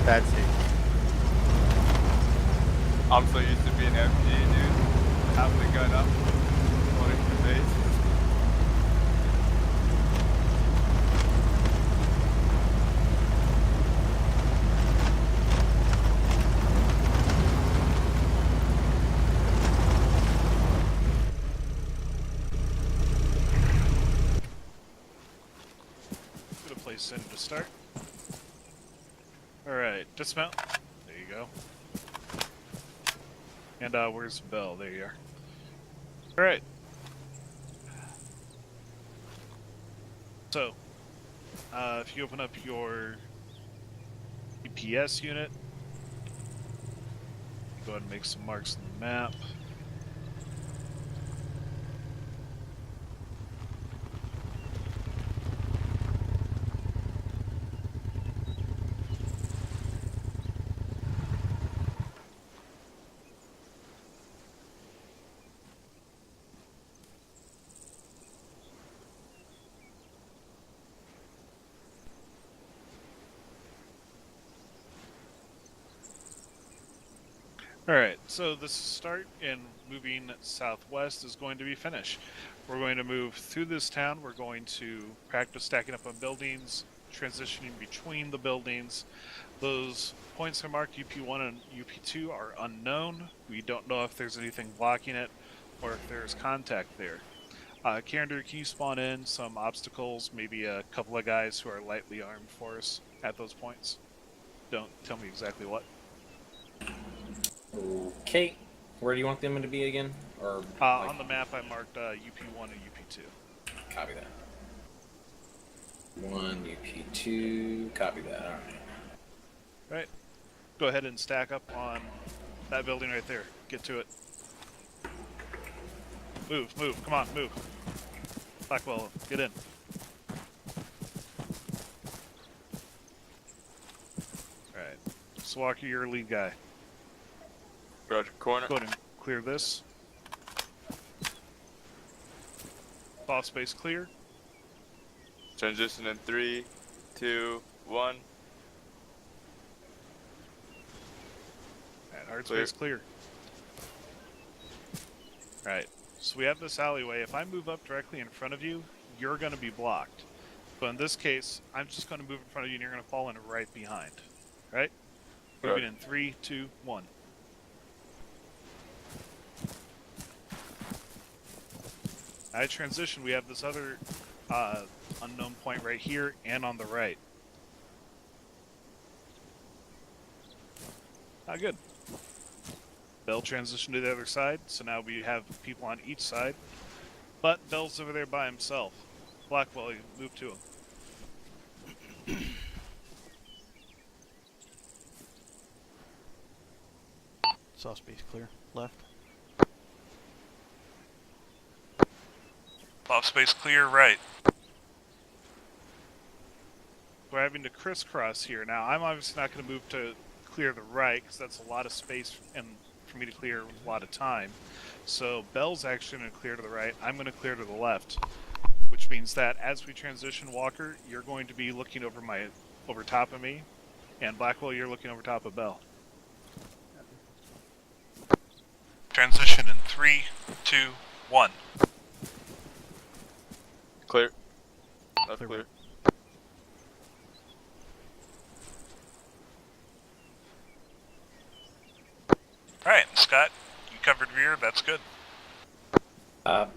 That's it. I'm so used to being MG, dude. Having the gun up, loading the base. Put a place in to start. Alright, dismount. There you go. And where's Bell? There you are. Alright. So, if you open up your GPS unit, go ahead and make some marks on the map. Alright, so the start in moving southwest is going to be finish. We're going to move through this town. We're going to practice stacking up on buildings, transitioning between the buildings. Those points are marked UP1 and UP2 are unknown. We don't know if there's anything blocking it or if there's contact there. Carrinder, can you spawn in some obstacles, maybe a couple of guys who are lightly armed for us at those points? Don't tell me exactly what. Okay, where do you want them to be again? Or on the map, I marked UP1 and UP2. Copy that. 1 UP2. Copy that. All right. Right. Go ahead and stack up on that building right there. Get to it. Move, move. Come on, move. Blackwell, get in. All right. Swalker, you're lead guy. Roger, corner. Go ahead and clear this. Soft space clear. Transition in 3, 2, 1. And hard space clear. Alright, so we have this alleyway. If I move up directly in front of you, you're going to be blocked. But in this case, I'm just going to move in front of you and you're going to fall in right behind. Right? Moving in 3, 2, 1. At transition, we have this other unknown point right here and on the right. Good. Bell transitioned to the other side, so now we have people on each side. But Bell's over there by himself. Blackwell, you move to him. Soft space clear. Left. Off space clear, right. We're having to crisscross here. Now, I'm obviously not going to move to clear the right, because that's a lot of space and for me to clear a lot of time. So Bell's actually going to clear to the right. I'm going to clear to the left, which means that as we transition, Walker, you're going to be looking over top of me, and Blackwell, you're looking over top of Bell. Transition in 3, 2, 1. Clear. Left clear. Alright, Scott, you covered rear, that's good.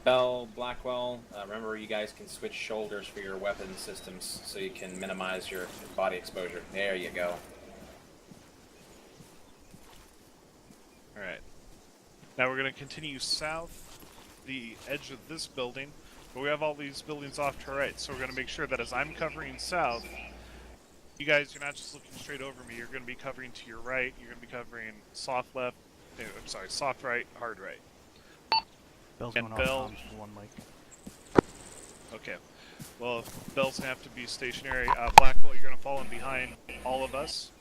Bell, Blackwell, remember you guys can switch shoulders for your weapon systems so you can minimize your body exposure. There you go. Alright. Now we're going to continue south the edge of this building, but we have all these buildings off to our right, so we're going to make sure that as I'm covering south, you guys, you're not just looking straight over me, you're going to be covering to your right, you're going to be covering soft left, I'm sorry, soft right, hard right. Bell's And going Bell- off comms for one mic. Okay. Well, Bell's going to have to be stationary. Blackwell, you're going to fall in behind all of us.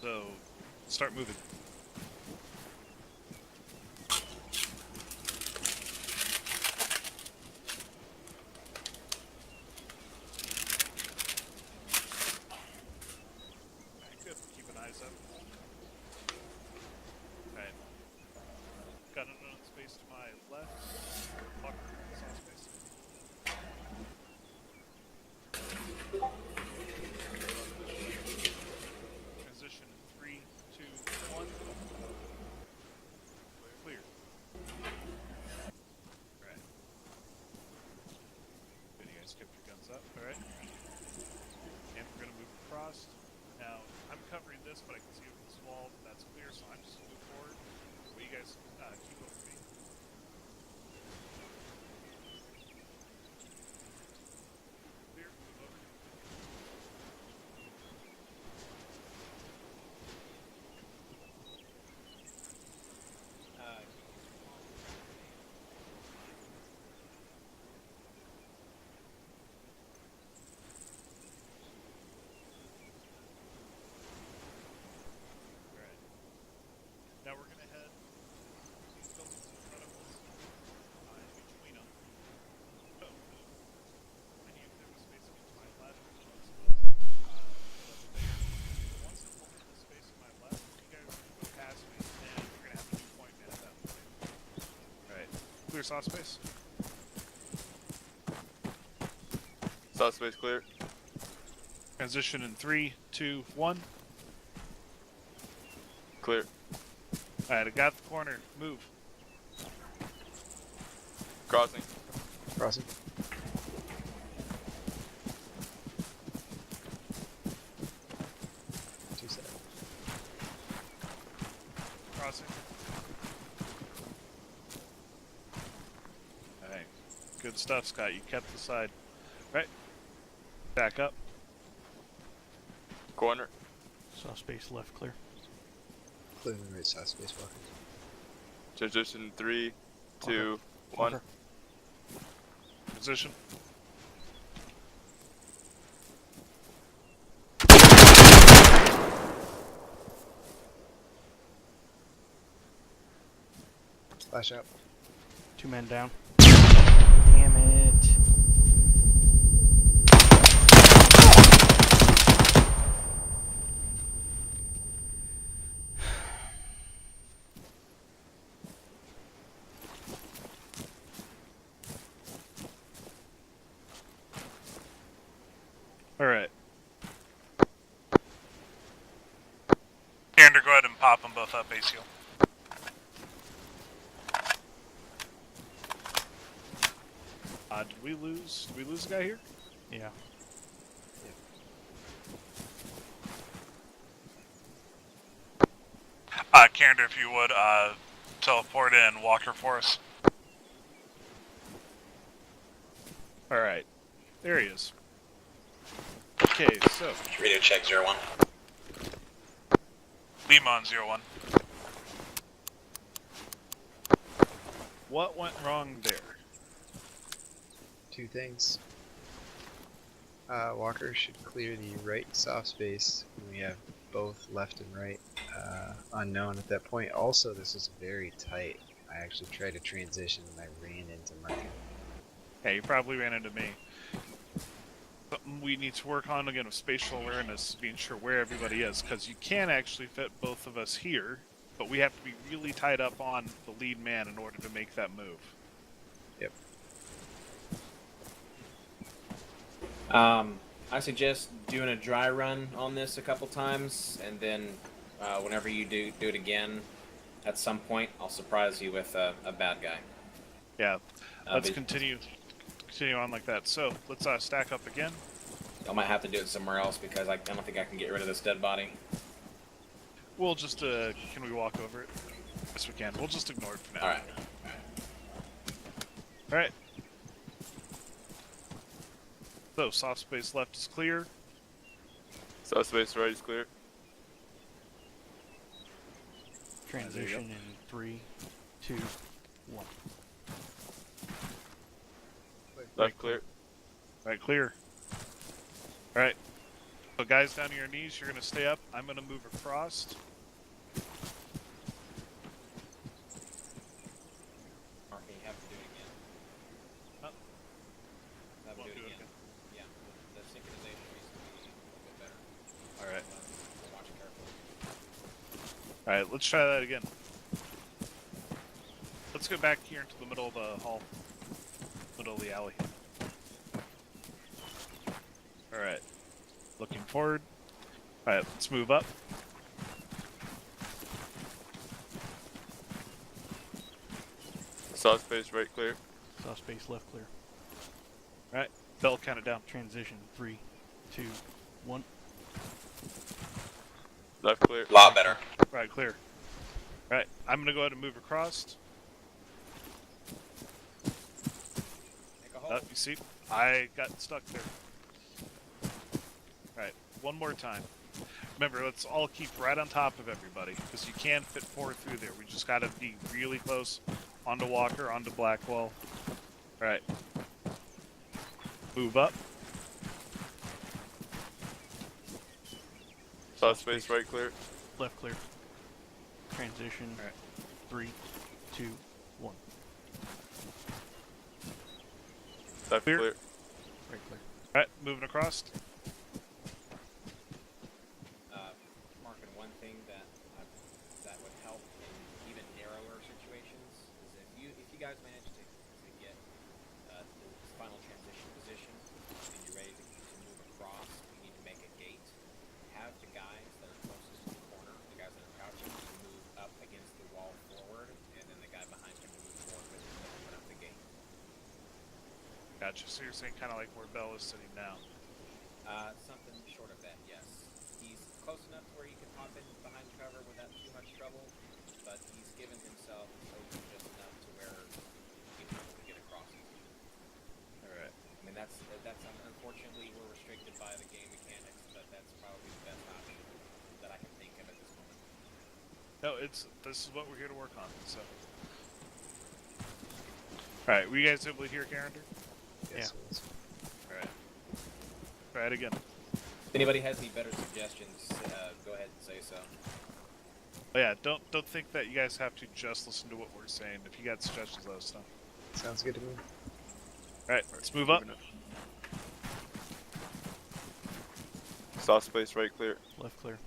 So, start moving. Good. this, but I can see over this wall that's clear, so I'm just gonna move forward. But you guys keep up with me. Clear, move over. Alright. Now we're gonna head these buildings in front of us, in between them. Oh, I need there was space to my left as well. That's there. Once I pull into the space to my left, you guys are gonna go past me, and you're gonna have a new point man at that point. Alright. Clear soft space. Soft space clear. Transition in 3, 2, 1. Clear. Alright, I got the corner. Move. Crossing. Crossing. Two set. Crossing. Alright. Good stuff, Scott. You kept the side. Right. Back up. Corner. Soft space left clear. Clear the right side space walker. Transition 3, 2, 1. Walker. Position. Flash out. 2 men down. Damn it. Alright. Gander, go ahead and pop them both up, ACL. Did we lose? Did we lose a guy here? Yeah. Gander, if you would, teleport in Walker for us. Alright. There he is. Okay, so. Radio check 01. Lima on 01. What went wrong there? Two things. Walker should clear the right soft space. We have both left and right unknown at that point. Also, this is very tight. I actually tried to transition and I ran into Martin. Hey, you probably ran into me. Something we need to work on again with spatial awareness, being sure where everybody is, because you can actually fit both of us here, but we have to be really tied up on the lead man in order to make that move. Yep. I suggest doing a dry run on this a couple times, and then whenever you do it again, at some point, I'll surprise you with a bad guy. Yeah, let's continue on like that. So let's stack up again. I might have to do it somewhere else because I don't think I can get rid of this dead body. We'll just can we walk over it? Yes, we can. We'll just ignore it for now. All right. All right. So soft space left is clear. Soft space right is clear. Transition in 3, 2, 1. Left clear. Right, clear. All right. So guys down to your knees, you're gonna stay up. I'm gonna move across. Mark, you have to do it again. Huh? Have to Won't do it do it again. Yeah, the synchronization needs to be a little bit better. All right. Watch it carefully. All right. Let's try that again. Let's go back here into the middle of the hall, middle of the alley. All right. Looking forward. All right. Let's move up. Soft space right clear. Soft space left clear. All right. Bell count it down. Transition 3, 2, 1. Left clear. A lot better. Right, clear. Right, I'm gonna go ahead and move across. Make a hole. You see, I got stuck there. Right, one more time. Remember, let's all keep right on top of everybody, because you can fit 4 through there. We just gotta be really close onto Walker, onto Blackwell. Right. Move up. Soft space right clear. Left clear. Transition. Alright. 3, 2, 1. Left Clear. clear. Right clear. Alright, moving across. Marking one thing that would help in even narrower situations is if you guys manage to get the final transition position and you're ready to move across, you need to make a gate. Have the guys that are closest to the corner, the guys that are crouching, move up against the wall forward, and then the guy behind him move forward with him to open up the gate. Gotcha. So you're saying kind of like where Bell is sitting now. Something short of that, yes. He's close enough to where he can hop in behind cover without too much trouble, but he's given himself open just enough to where he can get across. Alright. I mean, that's unfortunately we're restricted by the game mechanics, but that's probably the best option that I can think of at this moment. No, this is what we're here to work on, so. Alright, were you guys able to hear Carrinder? Yes, it is. Alright. Try it again. If anybody has any better suggestions, go ahead and say so. But yeah, don't think that you guys have to just listen to what we're saying. If you got suggestions, let us know. Sounds good to me. Alright, let's move up. Soft space right clear. Left clear.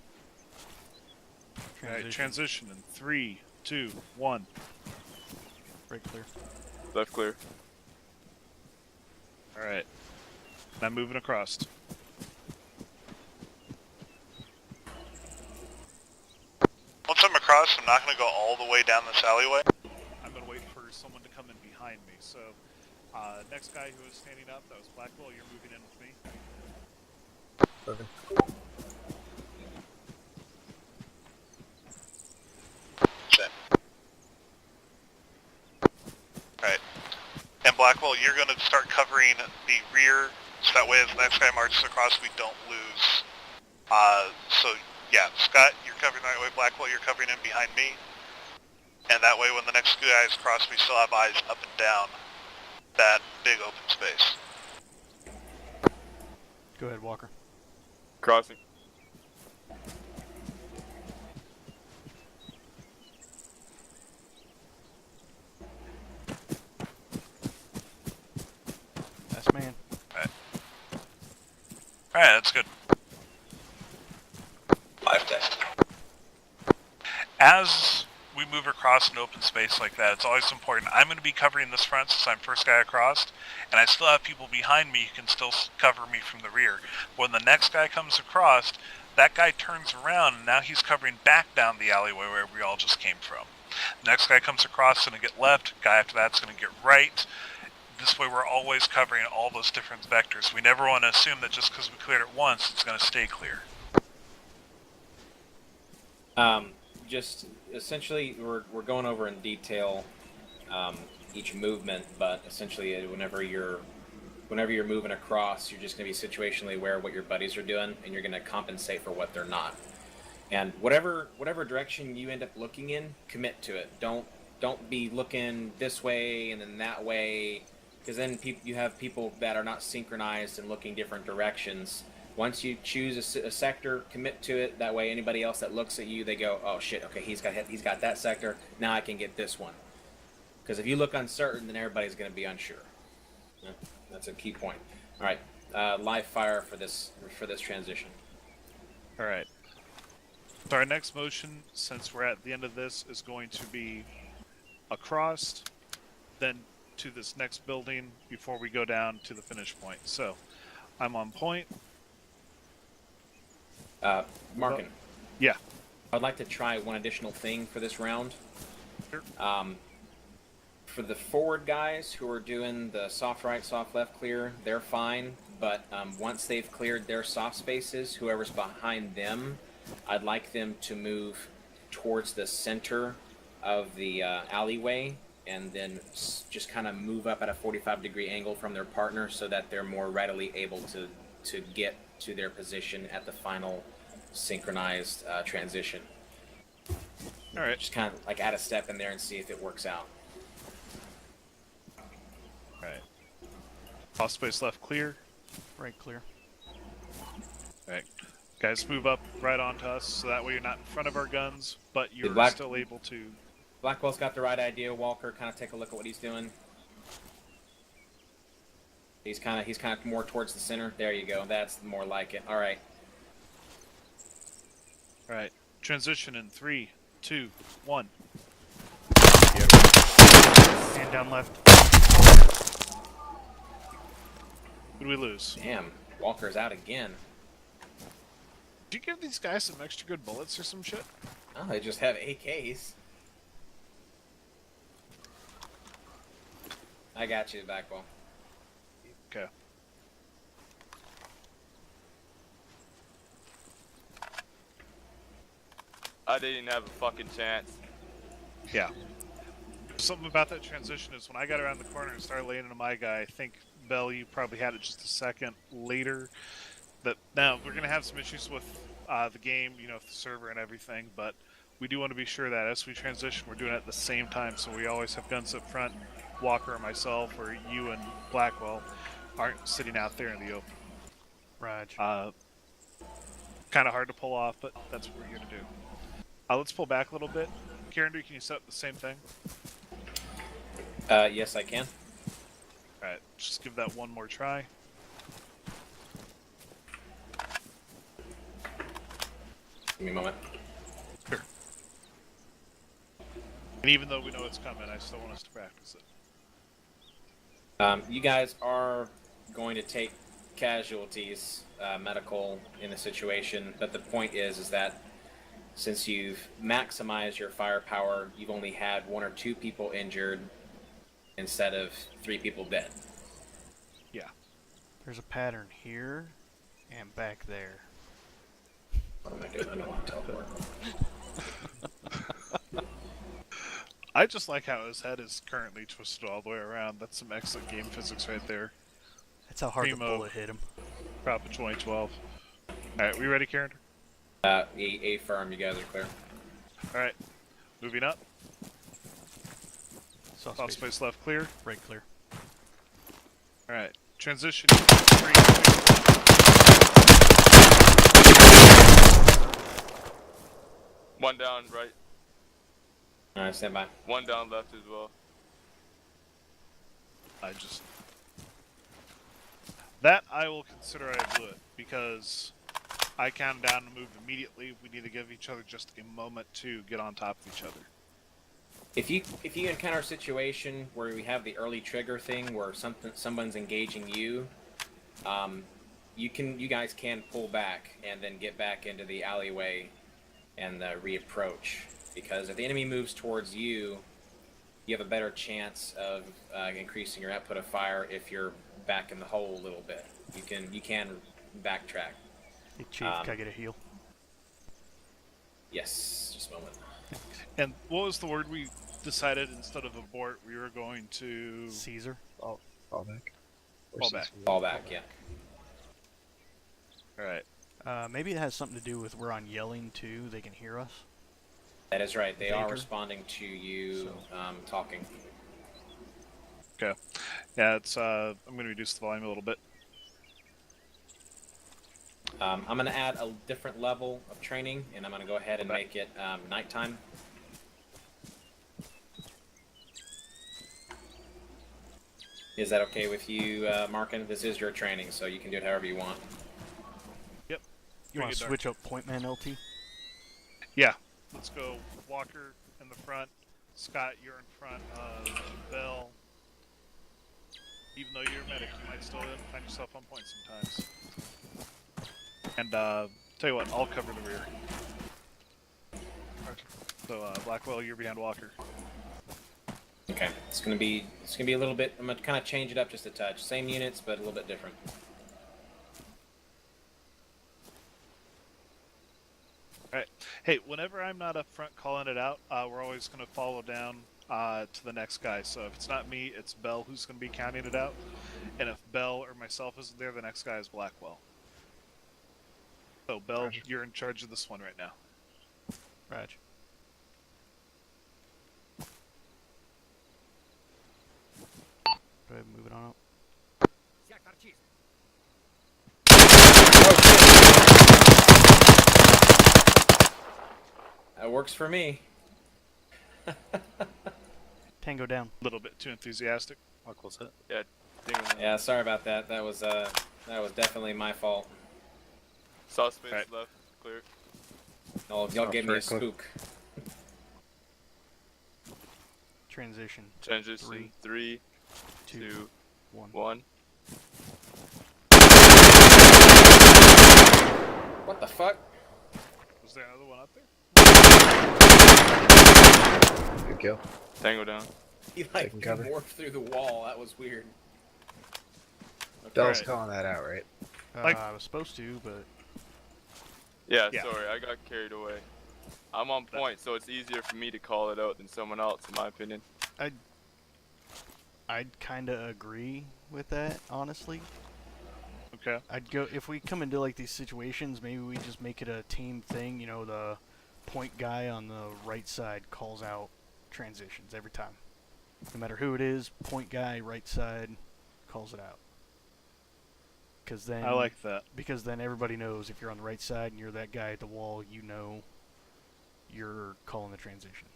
Alright, transition in 3, 2, 1. Right clear. Left clear. Alright. Now moving across. Once I'm across, I'm not going to go all the way down this alleyway. I'm going to wait for someone to come in behind me. So, next guy who was standing up, that was Blackwell, you're moving in with me. Perfect. Right. And Blackwell, you're going to start covering the rear, so that way as the next guy marches across, we don't lose. So, yeah, Scott, you're covering the right way. Blackwell, you're covering in behind me. And that way when the next guys cross, we still have eyes up and down that big open space. Go ahead, Walker. Crossing. Last man. Alright, that's good. Live test. As we move across an open space like that, it's always important. I'm going to be covering this front since I'm first guy across, and I still have people behind me who can still cover me from the rear. When the next guy comes across, that guy turns around, and now he's covering back down the alleyway where we all just came from. The next guy comes across, going to get left. Guy after that's going to get right. This way we're always covering all those different vectors. We never want to assume that just because we cleared it once, it's going to stay clear. Just essentially, we're going over in detail each movement, but essentially, whenever you're moving across, you're just going to be situationally aware of what your buddies are doing, and you're going to compensate for what they're not. And whatever direction you end up looking in, commit to it. Don't be looking this way and then that way, because then you have people that are not synchronized and looking different directions. Once you choose a sector, commit to it. That way, anybody else that looks at you, they go, "Oh shit! Okay, he's got that sector. Now I can get this one." Because if you look uncertain, then everybody's going to be unsure. Yeah, that's a key point. All right, live fire for this transition. All right. So our next motion, since we're at the end of this, is going to be across, then to this next building before we go down to the finish point. So, I'm on point. Markin. Yeah. I'd like to try one additional thing for this round. Sure. For the forward guys who are doing the soft right, soft left clear, they're fine. But once they've cleared their soft spaces, whoever's behind them I'd like them to move towards the center of the alleyway, and then just kind of move up at a 45-degree angle from their partner so that they're more readily able to get to their position at the final synchronized transition. All right. Just kind of like add a step in there and see if it works out. All right. All space left clear. Right clear. All right. Guys, move up right onto us, so that way you're not in front of our guns, but you're Black- still able to. Blackwell's got the right idea. Walker, kind of take a look at what he's doing. He's kind of more towards the center. There you go. That's more like it. All right. All right. Transition in 3, 2, 1. And down left. Who do we lose? Damn, Walker's out again. Did you give these guys some extra good bullets or some shit? Oh, they just have AKs. I got you, Blackwell. Okay. I didn't have a fucking chance. Yeah. Something about that transition is when I got around the corner and started laying into my guy, I think, Bell, you probably had it just a second later. That now, we're going to have some issues with the game, you know, the server and everything, but we do want to be sure that as we transition, we're doing it at the same time, so we always have guns up front. Walker or myself, or you and Blackwell, aren't sitting out there in the open. Raj. Kind of hard to pull off, but that's what we're here to do. Let's pull back a little bit. Karen, can you set up the same thing? Yes, I can. Alright, just give that one more try. Give me a moment. Sure. And even though we know it's coming, I still want us to practice it. You guys are going to take casualties, medical, in the situation, but the point is that since you've maximized your firepower, you've only had 1 or 2 people injured instead of 3 people dead. Yeah. There's a pattern here and back there. What am I doing? I don't want to teleport. I just like how his head is currently twisted all the way around. That's some excellent game physics right there. That's how hard the Primo. bullet hit him. Prop of 2012. Alright, we ready, Karen? A firm, you guys are clear. Alright. Moving up. Soft Soft space. space left clear. Right clear. Alright. Transition. 3, 2, 1 down right, Alright, stand by. 1 down left as well. 1. That I will consider I blew it, because I counted down and moved immediately. We need to give each other just a moment to get on top of each other. If you encounter a situation where we have the early trigger thing, where someone's engaging you, you guys can pull back and then get back into the alleyway and reapproach. Because if the enemy moves towards you, you have a better chance of increasing your output of fire if you're back in the hole a little bit. You can backtrack. Hey, Chief, can I get a heal? Yes, just a moment. And what was the word we decided instead of abort? We were going to Caesar? Fall back. Or Fall back. Caesar. Fall back, yeah. Alright. Maybe it has something to do with we're on yelling too. They can hear us. That is right. They are Baker. responding to you talking. Okay. Yeah, it's I'm gonna reduce the volume a little bit. I'm going to add a different level of training, and I'm going to go ahead and Okay. make it nighttime. Is that okay with you, Markin? This is your training, so you can do it however you want. Yep. You want Make to it switch up point man LT? Yeah. Let's go Walker in the front. Scott, you're in front of Bell. Even though you're a medic, you might still find yourself on point sometimes. And tell you what, I'll cover the rear. So Blackwell, you're behind Walker. Okay, it's gonna be a little bit. I'm gonna kind of change it up just a touch. Same units, but a little bit different. Alright. Hey, whenever I'm not up front calling it out, we're always going to follow down to the next guy. So if it's not me, it's Bell who's going to be counting it out. And if Bell or myself isn't there, the next guy is Blackwell. So, Bell, Roger. you're in charge of this one right now. Raj. Go ahead and move it on up. That works for me. Tango down. A little bit too enthusiastic. Buckles it. Yeah, dingo down. Yeah, sorry about that. That was definitely my fault. Saw space Right. left, clear. Y'all gave me a very quick. spook. Transition. Transition. 3, 2, 2, 1. 1. What the fuck? Was there another one up there? Good kill. Tango down. He like Taking cover. morphed through the wall. That was weird. Bell's Alright. calling that out, right? Like- I was supposed to, but Yeah, Yeah. sorry, I got carried away. I'm on point, so it's easier for me to call it out than someone else, in my opinion. I'd kind of agree with that, honestly. Okay. I'd go if we come into like these situations, maybe we just make it a team thing. You know, the point guy on the right side calls out transitions every time, no matter who it is. Point guy, right side, calls it out. Because then I like that. because then everybody knows if you're on the right side and you're that guy at the wall, you know you're calling the transition.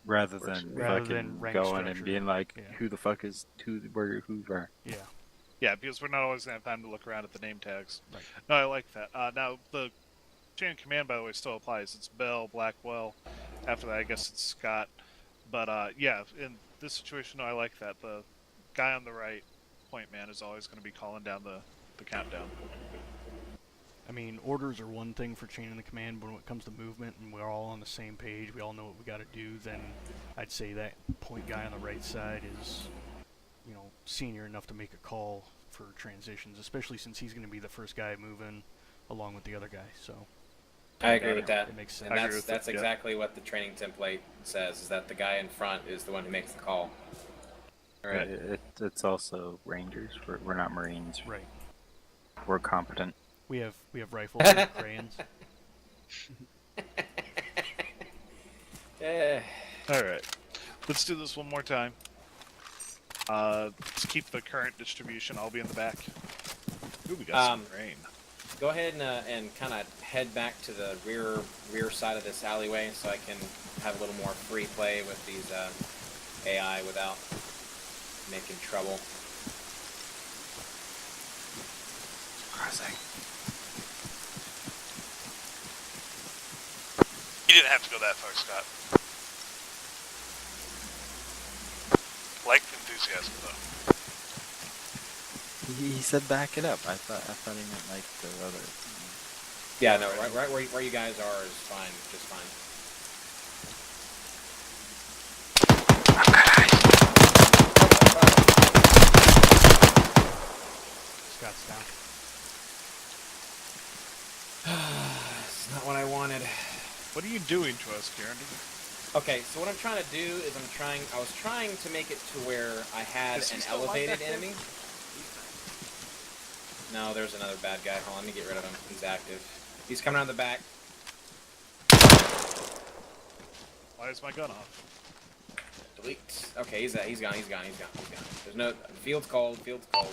Rather than Rather fucking than rank going structure. and being like, Yeah. who the fuck is where Yeah. Yeah, because we're not always going to have time to look around at the name tags. Right. No, I like that. Now, the chain of command, by the way, still applies. It's Bell, Blackwell. After that, I guess it's Scott. But, yeah, in this situation, no, I like that. The guy on the right, point man, is always going to be calling down the countdown. I mean, orders are one thing for chain of the command, but when it comes to movement and we're all on the same page, we all know what we got to do, then I'd say that point guy on the right side is, you know, senior enough to make a call for transitions, especially since he's going to be the first guy moving along with the other guy. So I agree with that. it makes sense. And I agree with that's that, yeah. exactly what the training template says, is that the guy in front is the one who makes the call. Right. It's also Rangers. We're not Marines. Right. We're competent. We have rifles and crayons. Yeah. Alright. Let's do this one more time. Let's keep the current distribution. I'll be in the back. Ooh, we got some rain. Go ahead and kind of head back to the rear side of this alleyway so I can have a little more free play with these AI without making trouble. Crossing. You didn't have to go that far, Scott. Like the enthusiasm, though. He said back it up. I thought he meant like the other. Yeah, no, right where you guys are is fine, just fine. Scott's down. It's not what I wanted. What are you doing to us, Karen? Okay, so what I'm trying to do is I was trying to make it to where I had Is he an still alive elevated back there? enemy. No, there's another bad guy. Hold on, let me get rid of him. He's active. He's coming around the back. Why is my gun off? Delete. Okay, he's gone. There's no field's cold.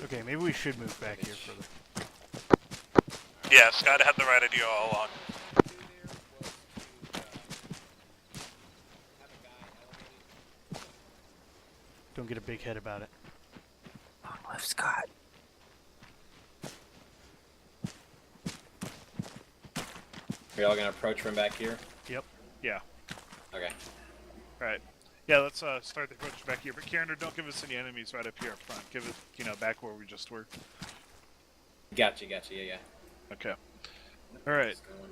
Okay, maybe we should move back here further. Yeah, Scott had the right idea all along. Don't get a big head about it. Long live Scott. Are y'all gonna approach from back here? Yep. Yeah. Okay. Alright. Yeah, let's start the approach back here. But Karen, don't give us any enemies right up here up front. Give it, you know, back where we just were. Gotcha. Yeah. Okay. Alright. What's going on?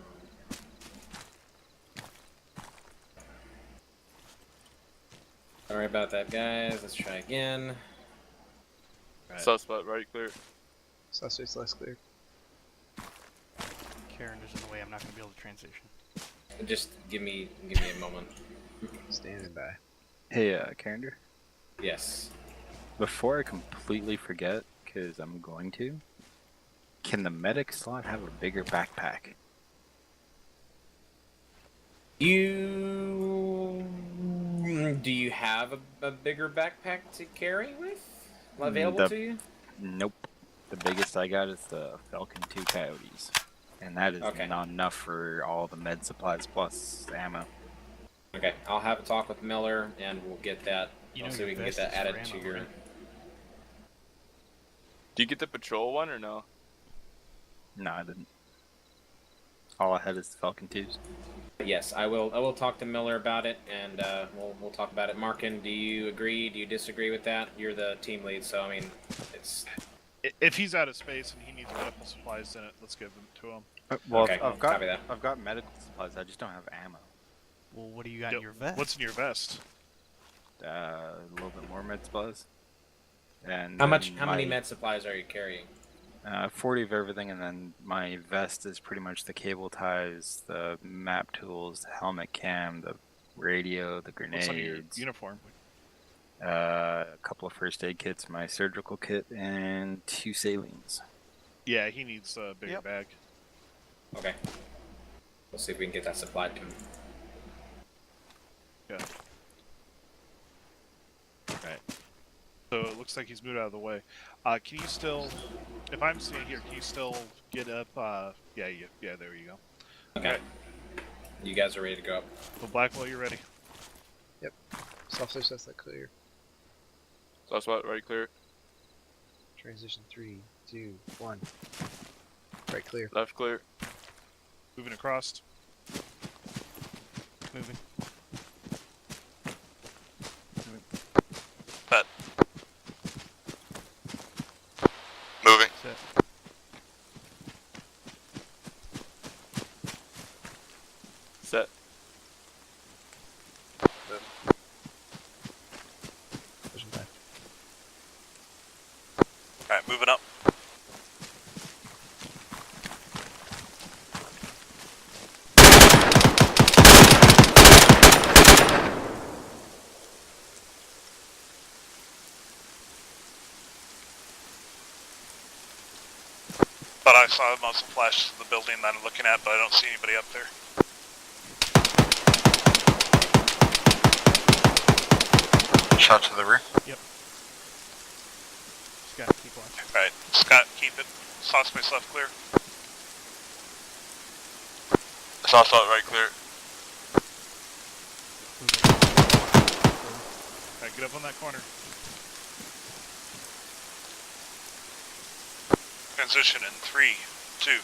Sorry about that, guys. Let's try again. Right. Suspect right clear. Suspect's less clear. Karen is in the way. I'm not going to be able to transition. Just give me a moment. Standing by. Hey, Carrinder, Yes. before I completely forget, because I'm going to, can the medic slot have a bigger backpack? Do you have a bigger backpack to carry with? Available to you? Nope. The biggest I got is the Falcon 2 Coyotes. And that is Okay. not enough for all the med supplies plus ammo. Okay, I'll have a talk with Miller, and we'll get that. You I'll know see if your we can get vest that is for added to ammo, your. right? Do you get the patrol one or no? No, I didn't. All I had is the Falcon 2s. Yes, I will. I will talk to Miller about it, and we'll talk about it. Markin, do you agree? Do you disagree with that? You're the team lead, so I mean, it's If he's out of space and he needs medical supplies in it, let's give them to him. Well, Okay, I've copy that. got medical supplies. I just don't have ammo. Well, what do you got in your vest? What's in your vest? A little bit more med supplies. And how then much? How many my- med supplies are you carrying? 40 of everything, and then my vest is pretty much the cable ties, the map tools, the helmet cam, the radio, the What's on your grenades, uniform? a couple of first aid kits, my surgical kit, and 2 salines. Yeah, he needs a bigger Yep. bag. Okay, we'll see if we can get that supplied to him. Yeah. Right. So it looks like he's moved out of the way. Can you still, if I'm sitting here, can you still get up? Yeah, there you go. Okay, you guys are ready to go up. Well, Blackwell, you're ready. Soft switch, that's that clear. So that's what, right clear. Transition 3, 2, 1. Right clear. Left clear. Moving across. Moving. But moving. Set. Set. Pushing back. Alright, moving up. But I saw muzzle flash to the building that I'm looking at, but I don't see anybody up there. Shot to the rear. Scott, keep watching. Alright, Scott, keep it. Saw space left clear. Saw right clear. Alright, get up on that corner. Transition in 3, 2, 1.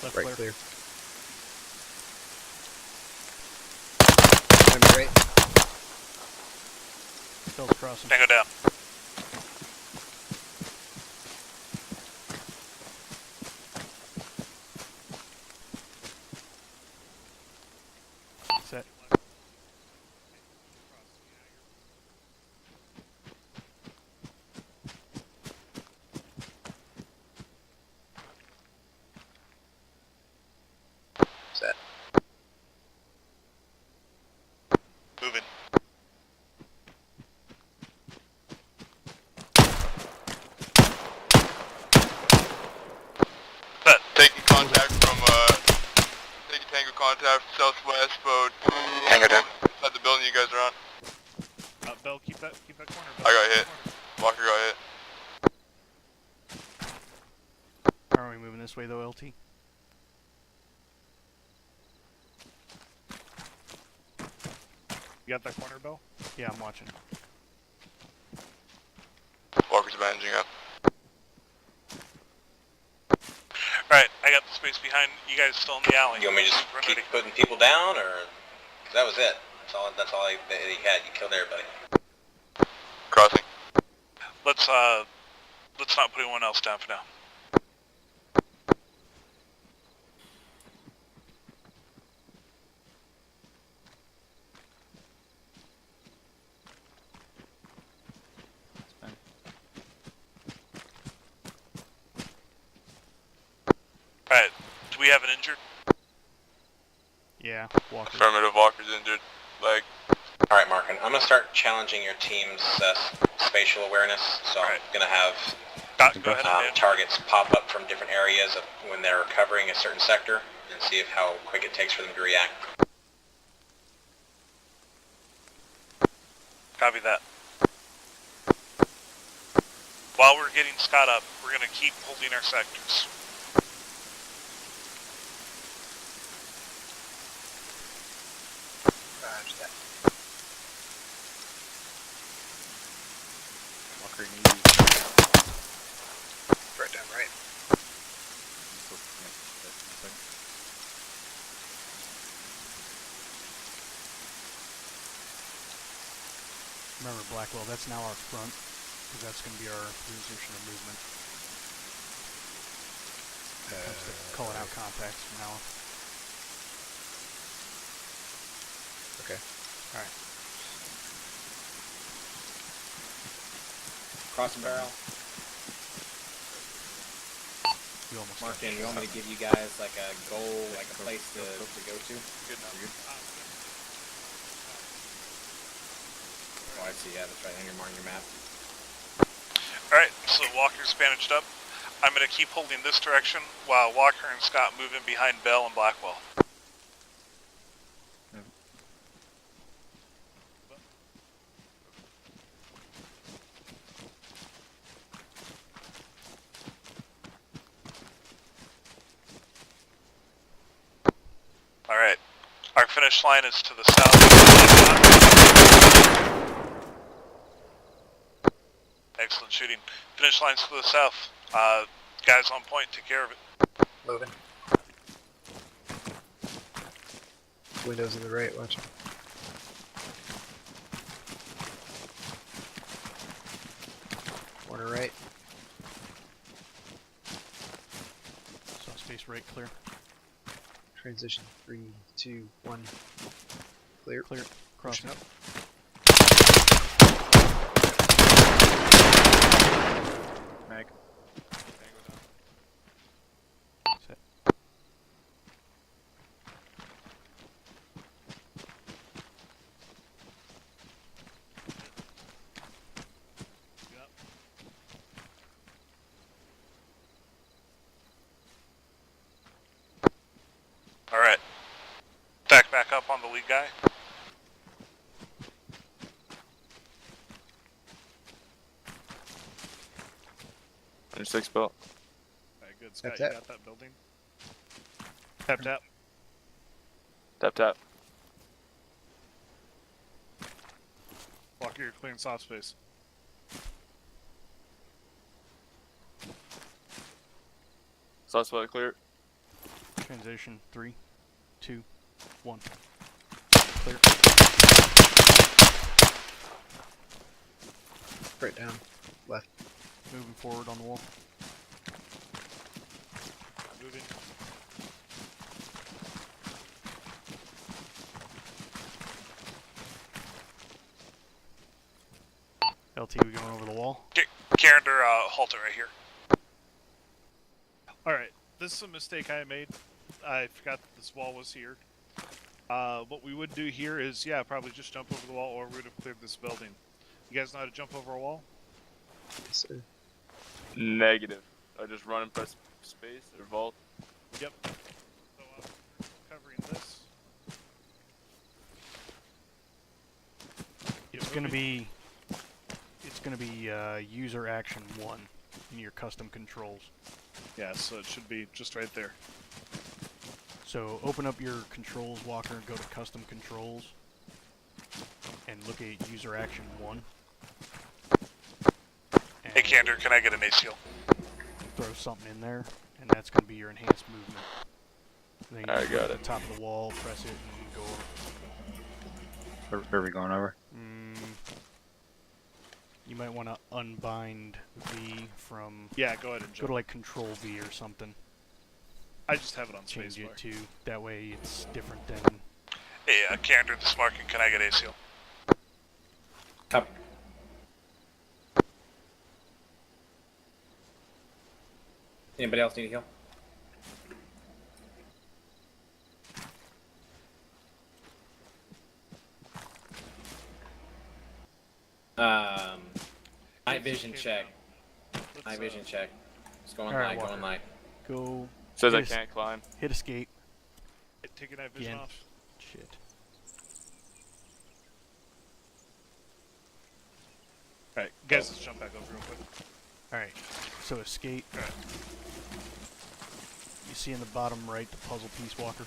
Left Right clear. clear. Remember right. Phil's crossing. Tango down. Set. Set. Moving. Set. Taking contact from, taking tango contact southwest, about Tango down. inside the building you guys are on. Bell, keep that corner. I got hit. Walker got hit. Are we moving this way though, LT? You got that corner, Bell? Yeah, I'm watching. Walker's bandaging up. Alright, I got the space behind you guys still in the alley. You want me to just Run keep ready. putting people down, or that was it? That's all he had. You killed everybody. Crossing. Let's not put anyone else down for now. It's fine. Do we have an injured? Yeah, Walker. Affirmative, Walker's injured. Leg. All right, Markin. I'm gonna start challenging your team's spatial awareness. So All right. I'm gonna have Go ahead and manage. targets pop up from different areas of when they're covering a certain sector, and see if how quick it takes for them to react. Copy that. While we're getting Scott up, we're going to keep holding our sectors. Roger that. Walker, you need Right down right. Remember, Blackwell, that's now our front, because that's going to be our position of movement. That's the calling out contacts from now on. Okay. Alright. Cross and barrel. You almost Markin, got you it. want me to give you guys like a goal, like a place to go to? Good enough. Oh, I see. Yeah, that's right. On your map. Alright, so Walker's bandaged up. I'm going to keep holding this direction while Walker and Scott move in behind Bell and Blackwell. Alright, our finish line is to the south. Excellent shooting. Finish line's to the south. Guys on point, take care of it. Moving. Windows on the right, watch. Corner right. Saw space right, clear. Transition 3, 2, 1. Clear. Clear. Crossing up. Mag. Set. Yep. Alright. Back up on the lead guy. 106 belt. Alright, good. Scott, Tap, you got that building? Tap, tap. Tap tap. Walker, you're clearing soft space. Suspect clear. Transition 3, 2, 1. Clear. Right down. Left. Moving forward on the wall. Moving. LT, we going over the wall? Carrinder, halt it right here. Alright, this is a mistake I made. I forgot that this wall was here. What we would do here is, yeah, probably just jump over the wall, or we would have cleared this building. You guys know how to jump over a wall? Yes, sir. Negative. I just run and press space or vault. Yep. So, covering this. It's gonna be user action 1 in your custom controls. Yeah, so it should be just right there. So open up your controls, Walker, and go to custom controls and look at user action 1. Hey, Carrinder, can I get an ACL? Throw something in there, and that's going to be your enhanced movement. And then you I just got go to it. the top of the wall, press it, and go over. Where are we going over? You might want to unbind V from... Yeah, go ahead and Go jump. to like Control V or something. I just have it on Change spacebar. it to... That way it's different than... Hey, Carrinder, this is Markin. Can I get ACL? Up. Anybody else need a heal? Night vision check. Let's, Night vision check. Just go on Alright, light. Go Walker. on light. Go Says I Yes. can't climb. hit escape. Take your night vision Again. off. Shit. Alright, guys, let's jump back over real quick. Alright, so escape. Alright. You see in the bottom right the puzzle piece, Walker?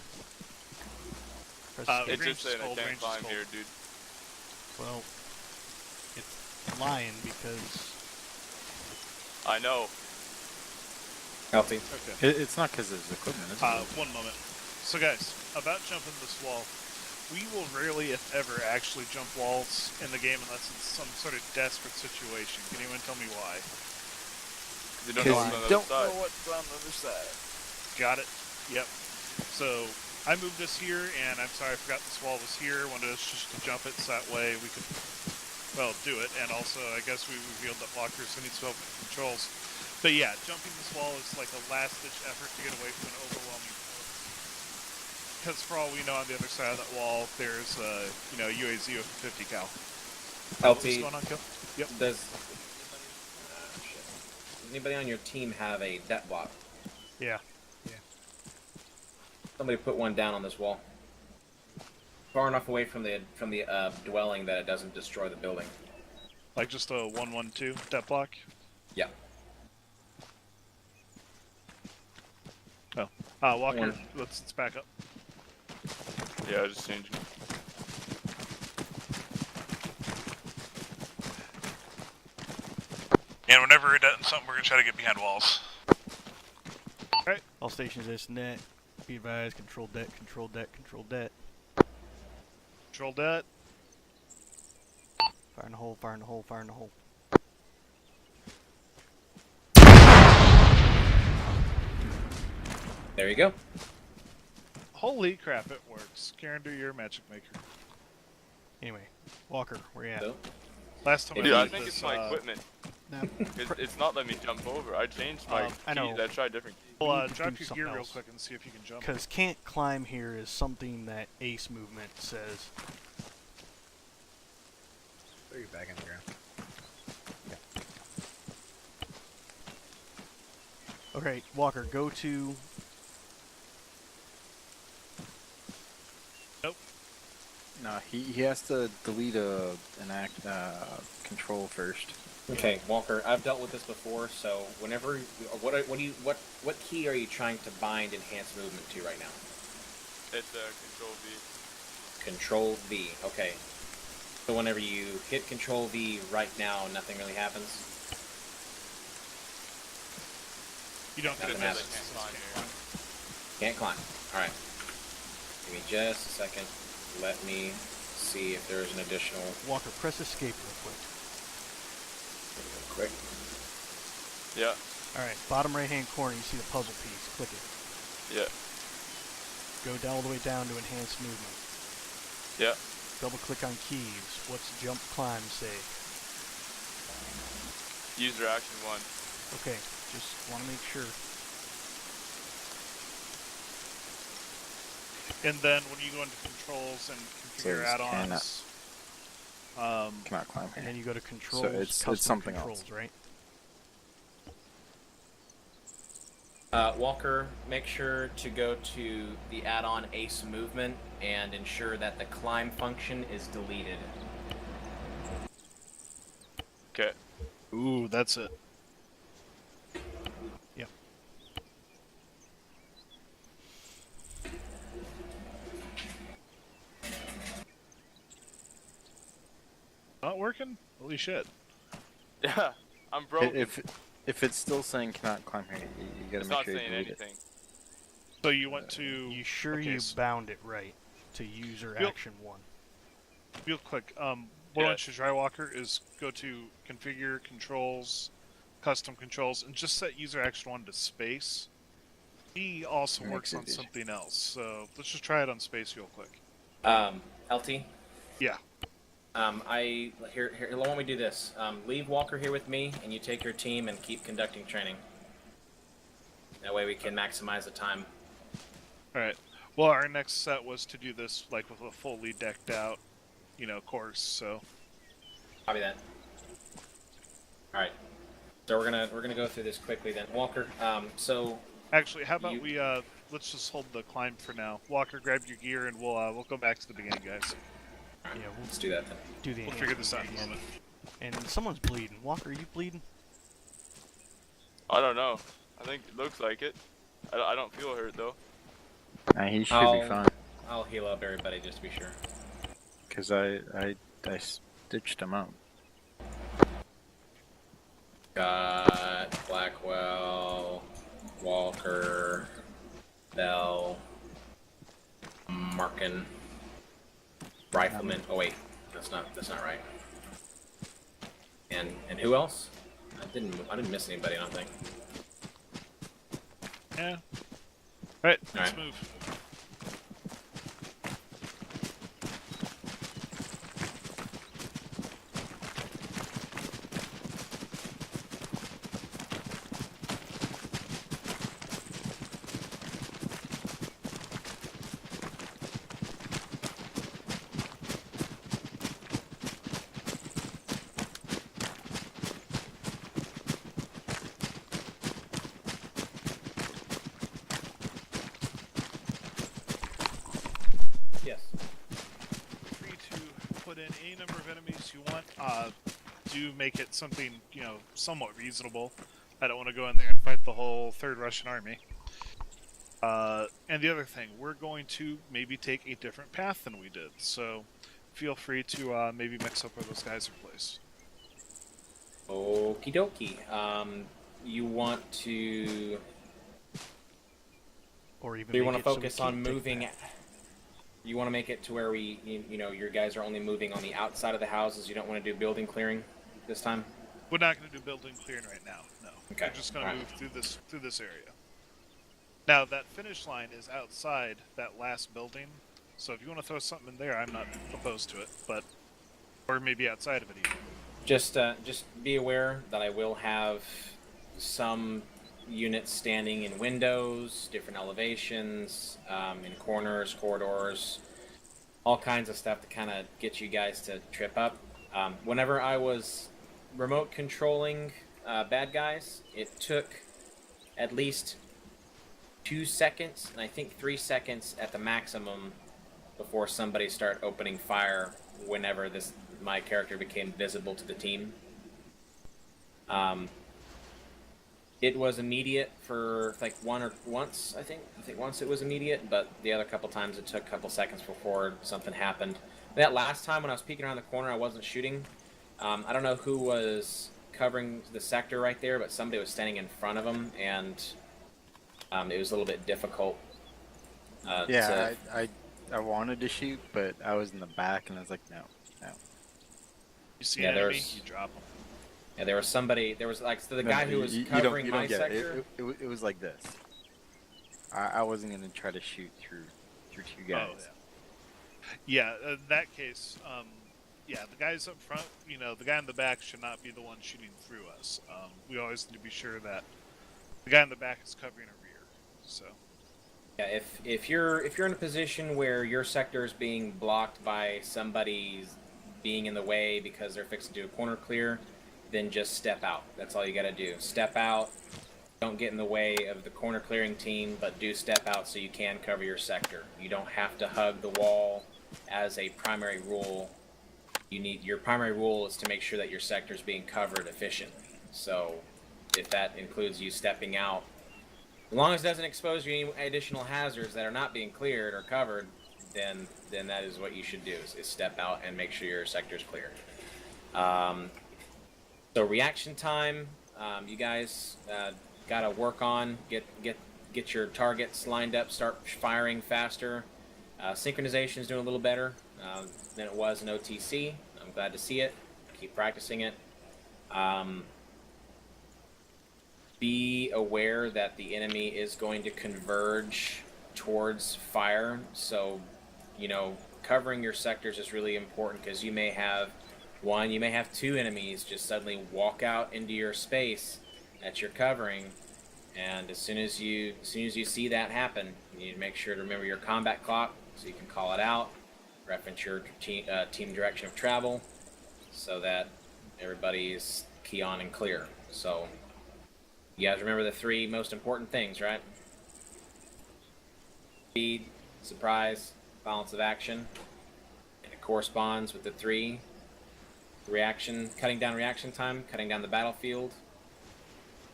Press It It's escape. just saying I Range can't is climb gold. here, dude. Well, it's lying because I know. Healthy. Okay. It's not because there's equipment, is it? One moment. So guys, about jumping this wall, we will rarely, if ever, actually jump walls in the game unless it's some sort of desperate situation. Can anyone tell me why? They don't know what's on the other side. what's on the other side. Got it. Yep. So I moved us here, and I'm sorry I forgot this wall was here. Wanted us just to jump it so that way we could, well, do it. And also, I guess we revealed that Walker needs help with controls. But yeah, jumping this wall is like a last-ditch effort to get away from an overwhelming force. Because for all we know, on the other side of that wall, there's UAZ with a 50 cal. What's Healthy. going on, Kill? Yep. Does anybody on your team have a debt block? yeah. Somebody put one down on this wall. Far enough away from the dwelling that it doesn't destroy the building. Like just a 112 depth block. Yeah. Oh, Walker, One. let's back up. Yeah, I just changed it. And whenever we're done something, we're gonna try to get behind walls. All stations is net. Be advised, control debt, control debt, control debt. Control that. Fire in the hole, fire in the hole, fire in the hole. There you go. Holy crap, it works. Karen, do your magic maker. Anyway, Walker, where you at? So, Last time Dude, Dude, I I did think this, it's my equipment. Now, It's not letting me jump over. I changed my I know. keys. I tried different keys. well, we need to drop do your something gear real else. quick and see if you can jump. because can't climb here is something that ace movement says. Throw you back on the ground. Okay, Walker, go to. No, he has to delete an control first. okay, Walker. I've dealt with this before, so whenever what key are you trying to bind enhanced movement to right now? It's Control V. Control V. Okay. So whenever you hit Control V right now, nothing really happens. You don't get a Nothing message. happens. Can't climb. All right. Give me just a second. Let me see if there's an additional. Walker, press escape real quick. Quick. Yeah, Alright, bottom right hand corner, you see the puzzle piece. Click it. yeah, Go down all the way down to enhanced movement. yeah. Double click on keys. What's jump climb say? User action 1. Okay, just want to make sure. And then when you go into controls and configure Says add-ons, Cannot climb And here. then you go to controls, it's custom something controls, else. right? Walker, make sure to go to the add-on Ace Movement and ensure that the climb function is deleted. Okay. ooh, that's it. Yep. Not working? Holy shit. Yeah, I'm broken. If it's still saying cannot climb here, you gotta It's make not sure you saying delete it. anything. So you went to You sure okay, you so- bound it right to user Yep. action 1? real quick. What I Yeah. want you to try, Walker, is go to configure controls, custom controls, and just set user action 1 to space. He also Makes works it on easy. something else, so let's just try it on space real quick. LT. Yeah. Here. Why don't we do this? Leave Walker here with me, and you take your team and keep conducting training. That way we can maximize the time. Alright. Well, our next set was to do this like with a fully decked out, course, so. Copy that. All right. So we're gonna go through this quickly then. Walker. So Actually, how about You- we let's just hold the climb for now. Walker, grab your gear, and we'll go back to the beginning, guys. Yeah, we'll let's do that then. do the We'll figure this out in a enhancement moment. again. And someone's bleeding. Walker, are you bleeding? I don't know. I think it looks like it. I don't feel hurt though. He should I'll- be fine. I'll heal up everybody just to be sure. Because I stitched him up. Got Blackwell, Walker, Bell, Markin, Rifleman. Oh wait, that's not right. And who else? I didn't miss anybody. I don't think. Yeah. All right, let's Alright. move. Yes. Free to put in any number of enemies you want. Do make it something, somewhat reasonable. I don't want to go in there and fight the whole third Russian army. And the other thing, we're going to maybe take a different path than we did. So feel free to maybe mix up where those guys are placed. Okie dokie. You want to? Or even Do you make want to it so we focus on can't take moving? that? You want to make it to where your guys are only moving on the outside of the houses. You don't want to do building clearing this time. We're not going to do building clearing right now. No. Okay, We're just going to alright. move through this area. Now that finish line is outside that last building, so if you want to throw something in there, I'm not opposed to it. Or maybe outside of it even. Just be aware that I will have some units standing in windows, different elevations, in corners, corridors, all kinds of stuff to kind of get you guys to trip up. Whenever I was remote controlling bad guys, it took at least 2 seconds, and I think 3 seconds at the maximum before somebody started opening fire whenever my character became visible to the team. It was immediate for like once, I think once it was immediate, but the other couple times it took a couple seconds before something happened. That last time when I was peeking around the corner, I wasn't shooting. I don't know who was covering the sector right there, but somebody was standing in front of them, and it was a little bit difficult. I wanted to shoot, but I was in the back, and I was like, no. You see Yeah, an enemy, there's- you drop them. Yeah, there was the No, guy who was covering my get it. sector. It was like this. I wasn't gonna try to shoot through two guys. Oh, yeah. Yeah, in that case, the guys up front, the guy in the back should not be the one shooting through us. We always need to be sure that the guy in the back is covering a rear. So, Yeah, if you're in a position where your sector is being blocked by somebody being in the way because they're fixing to do a corner clear, then just step out. That's all you got to do. Step out. Don't get in the way of the corner clearing team, but do step out so you can cover your sector. You don't have to hug the wall as a primary rule. Your primary rule is to make sure that your sector is being covered efficiently. So if that includes you stepping out, as long as it doesn't expose you any additional hazards that are not being cleared or covered, then that is what you should do, is step out and make sure your sector is cleared. So reaction time, you guys got to work on, get your targets lined up, start firing faster. Synchronization is doing a little better than it was in OTC. I'm glad to see it. Keep practicing it. Be aware that the enemy is going to converge towards fire. So, covering your sectors is really important, because you may have two enemies just suddenly walk out into your space that you're covering, and as soon as you see that happen, you need to make sure to remember your combat clock so you can call it out, reference your team direction of travel, so that everybody's key on and clear. So, you guys remember the 3 most important things, right? Speed, surprise, balance of action. And it corresponds with the 3 reaction, cutting down reaction time, cutting down the battlefield,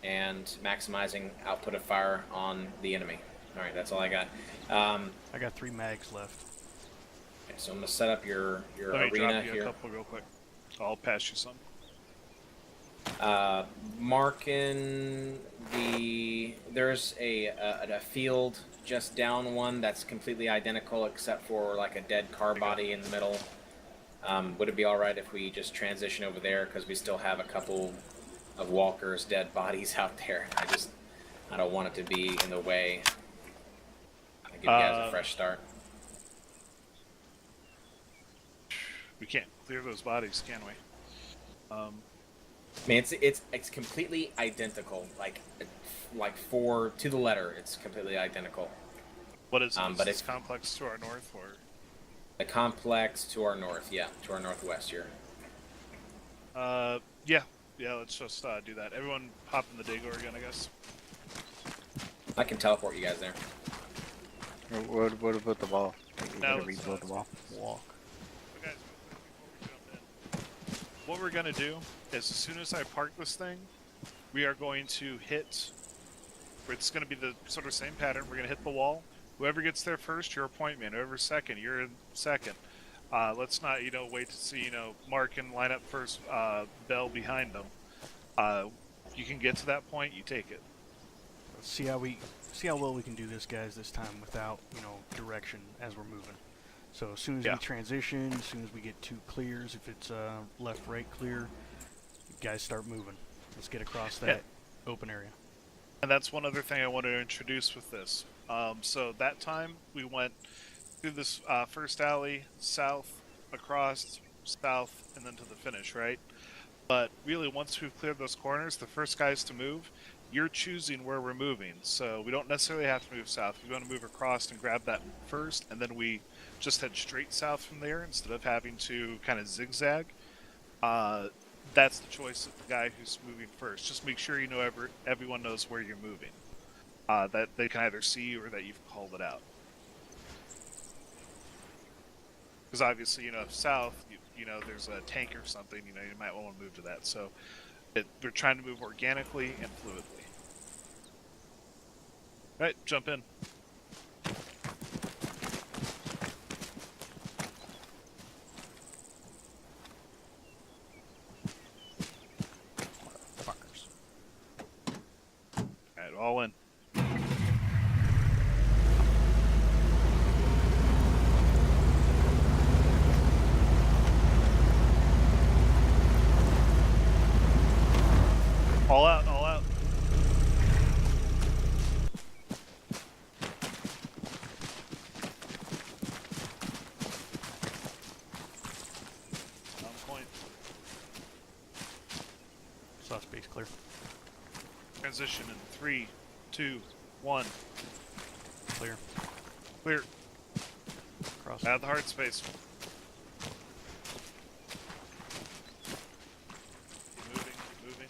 and maximizing output of fire on the enemy. All right, that's all I got. I got 3 mags left. Okay, so I'm gonna set up your Let me arena drop you here. a couple real quick. I'll pass you some. Marking there's a field just down one that's completely identical except for like a dead car body in the middle. Would it be all right if we just transition over there because we still have a couple of walkers, dead bodies out there? I don't want it to be in the way. I give you guys a fresh start. We can't clear those bodies, can we? I mean, it's completely identical, like 4 to the letter. It's completely identical. What is it? Is but this if- complex to our north, or The complex to our north, yeah, to our northwest here. yeah, let's just do that. Everyone, hop in the Dago again, I guess. I can teleport you guys there. What about the wall? We Now gotta let's, rebuild the wall. Walk. So guys, real quick before we jump in, what we're gonna do is as soon as I park this thing, we are going to hit. It's gonna be the sort of same pattern. We're gonna hit the wall. Whoever gets there first, you're a point man. Whoever's second, you're in second. Let's not, wait to see, Mark and line up first, Bell behind them. You can get to that point, you take it. Let's see how well we can do this, guys, this time without, direction as we're moving. So as soon as Yeah. we transition, as soon as we get 2 clears, if it's left, right clear, you guys start moving. Let's get across that open area. And that's one other thing I wanted to introduce with this. So that time we went through this first alley, south, across, south, and then to the finish, right? But really, once we've cleared those corners, the first guys to move, you're choosing where we're moving. So we don't necessarily have to move south. We want to move across and grab that first, and then we just head straight south from there instead of having to kind of zigzag. That's the choice of the guy who's moving first. Just make sure everyone knows where you're moving. That they can either see or that you've called it out. Because obviously, if south, there's a tank or something, you might want to move to that. So they're trying to move organically and fluidly. All right, jump in. Fuckers. All right, all in. All out, all out. On point. Saw space clear. Transition in 3, 2, 1. Clear. Clear. Cross. Out of the hard space. Keep moving, keep moving.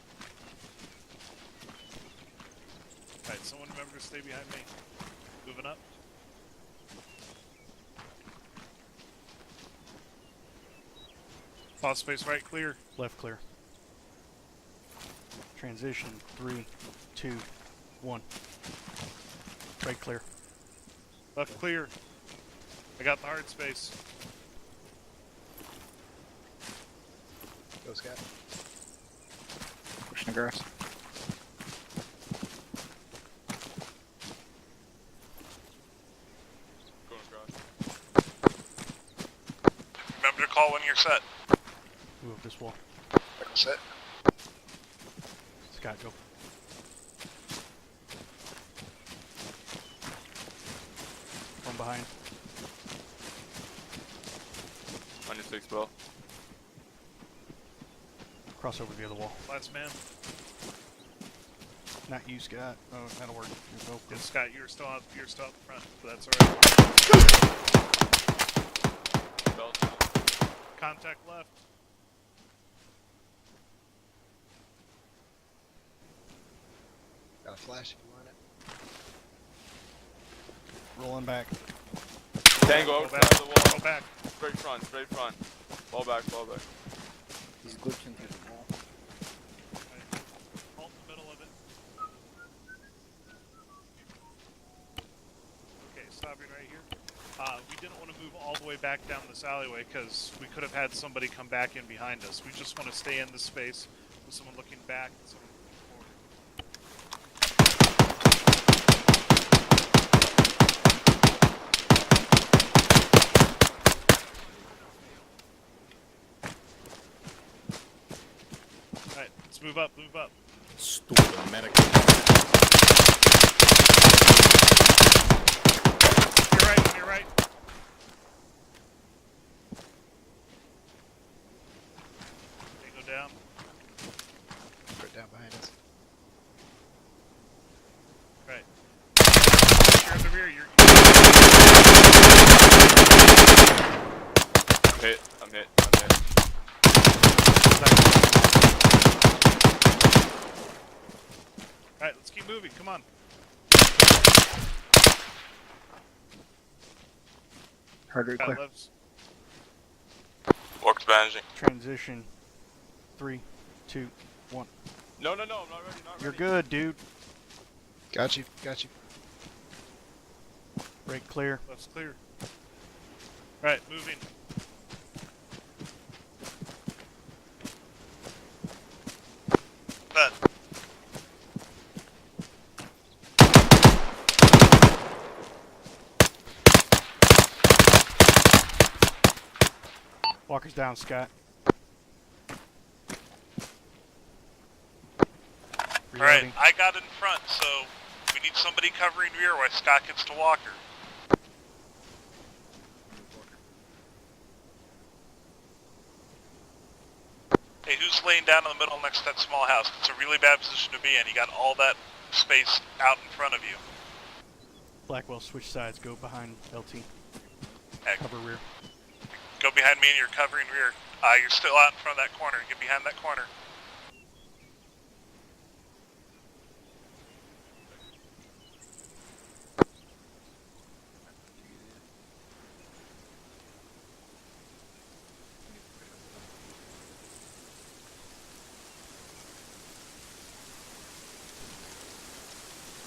Alright, someone remember to stay behind me. Moving up. Pause space right, clear. Left clear. Transition. 3, 2, 1. Right clear. Left clear. I got the hard space. Go, Scott. Pushing across. Going across. Remember to call when you're set. Move up this wall. Set. Scott, go. One behind. On your 6 bell. Cross over the other wall. Last man. Not you, Scott. Oh, that'll work. You're Yeah, go. Scott, you're still up front, but that's alright. Bell. Contact left. Got a flash if you want it. Rolling back. Tango Go outside back. the wall. Go back. Straight front, straight front. Fall back, fall back. He's glitching through the wall. Right. Halt in the middle of it. Okay, stopping right here. We didn't want to move all the way back down this alleyway because we could have had somebody come back in behind us. We just want to stay in this space with someone looking back and someone looking forward. Alright, let's move up, move up. Stupid medic. You're right, you're right. Tango down. Put it down behind us. Right. You're in the rear, you're... I'm hit, I'm hit, I'm hit. Alright, let's keep moving, come on. Harder Got clear. lefts. Walk's bandaging. Transition. 3, 2, 1. No, no, no, I'm not ready, not ready. You're good, dude. Got you, got you. Right clear. Left's clear. Right, moving. But Walker's down, Scott. alright, Reloading. I got in front, so we need somebody covering rear while Scott gets to Walker. Hey, who's laying down in the middle next to that small house? It's a really bad position to be in. You got all that space out in front of you. Blackwell, switch sides. Go behind LT. Heck, Cover rear. go behind me and you're covering rear. You're still out in front of that corner. Get behind that corner.